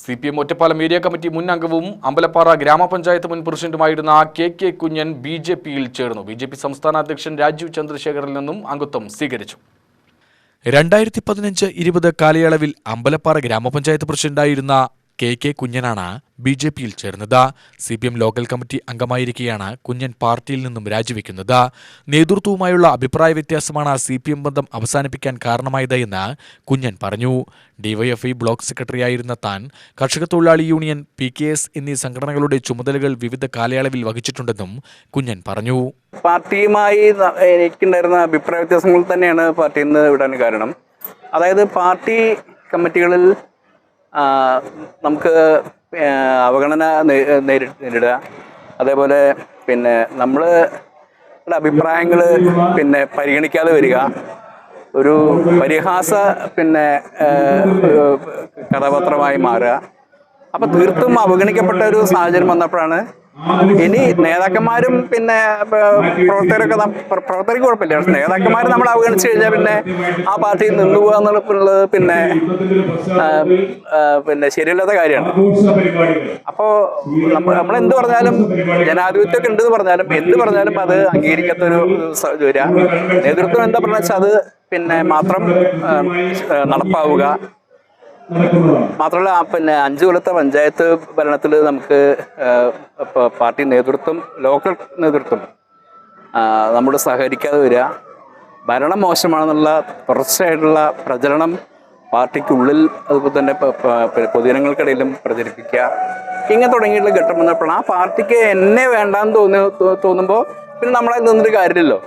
CPM Ottapalam area committee മുൻ അംഗവും അമ്പലപ്പാറ ഗ്രാമപഞ്ചായത്ത് മുൻ പ്രസിഡന്റുമായിരുന്ന KK കുഞ്ഞൻ BJPയിൽ ചേർന്നു. BJP സംസ്ഥാന അധ്യക്ഷൻ രാജീവ് ചന്ദ്രശേഖറിൽ നിന്നും അംഗത്വം സ്വീകരിച്ചു. 2015-20 കാലയളവിൽ അമ്പലപ്പാറ ഗ്രാമപഞ്ചായത്ത് പ്രസിഡന്റായിരുന്ന KK കുഞ്ഞനാണ് BJPയിൽ ചേർന്നത്. CPM ലോക്കൽ കമ്മിറ്റി അംഗമായിരിക്കെയാണ് കുഞ്ഞൻ പാർട്ടിയിൽ നിന്നും രാജിവെക്കുന്നത്. നേതൃത്വവുമായുള്ള അഭിപ്രായ വ്യത്യാസമാണ് CPM ബന്ധം അവസാനിപ്പിക്കാൻ കാരണമായത് എന്ന് കുഞ്ഞൻ പറഞ്ഞു. DYFI ബ്ലോക്ക് സെക്രട്ടറിയായിരുന്ന താൻ കർഷക തൊഴിലാളി യൂണിയൻ, PKS എന്നീ സംഘടനകളുടെ ചുമതലകൾ വിവിധ കാലയളവിൽ വഹിച്ചിട്ടുണ്ടെന്നും കുഞ്ഞൻ പറഞ്ഞു. പാർട്ടിയുമായി എനിക്കുണ്ടായിരുന്ന അഭിപ്രായ വ്യത്യാസങ്ങൾ തന്നെയാണ് പാർട്ടിയിൽ നിന്ന് വിടാൻ കാരണം. അതായത് പാർട്ടി കമ്മിറ്റികളിൽ നമുക്ക് അവഗണന നേരിടുക, അതേപോലെ നമ്മളുടെ അഭിപ്രായങ്ങൾ പരിഗണിക്കാതെ വരിക, ഒരു പരിഹാസ കഥാപാത്രമായി മാറുക. അപ്പം തീർത്തും അവഗണിക്കപ്പെട്ട ഒരു സാഹചര്യം വന്നപ്പോഴാണ് ഇനി നേതാക്കന്മാരും പ്രവർത്തകർക്ക് കുഴപ്പമില്ല, പക്ഷെ നേതാക്കന്മാർ നമ്മൾ അവഗണിച്ചു കഴിഞ്ഞാൽ ആ പാർട്ടിയിൽ നിന്നു പോകുക എന്നുള്ളത് ശരിയല്ലാത്ത കാര്യമാണ്. അപ്പോൾ നമ്മളെന്ത് പറഞ്ഞാലും ജനാധിപത്യമൊക്കെ ഉണ്ടെന്ന് പറഞ്ഞാലും എന്ത് പറഞ്ഞാലും അത് അംഗീകരിക്കാത്തൊരു ഇത് വരിക. നേതൃത്വം എന്താ പറഞ്ഞാൽ വെച്ചാൽ അത് മാത്രം നടപ്പാവുക. മാത്രമല്ല 5 കൊല്ലത്തെ പഞ്ചായത്ത് ഭരണത്തിൽ നമുക്ക് പാർട്ടി നേതൃത്വം, ലോക്കൽ നേതൃത്വം നമ്മൾ സഹകരിക്കാതെ വരിക, ഭരണം മോശമാണെന്നുള്ള തുടർച്ചയായിട്ടുള്ള പ്രചരണം പാർട്ടിക്കുള്ളിൽ അതുപോലെ തന്നെ പൊതുജനങ്ങൾക്കിടയിലും പ്രചരിപ്പിക്കുക, ഇങ്ങനെ തുടങ്ങിയിട്ടുള്ള ഘട്ടം വന്നപ്പോഴാണ് ആ പാർട്ടിക്ക് എന്നെ വേണ്ടാന്ന് തോന്നുമ്പോൾ നമ്മളെ നിന്നിട്ട് കാര്യമില്ലല്ലോ.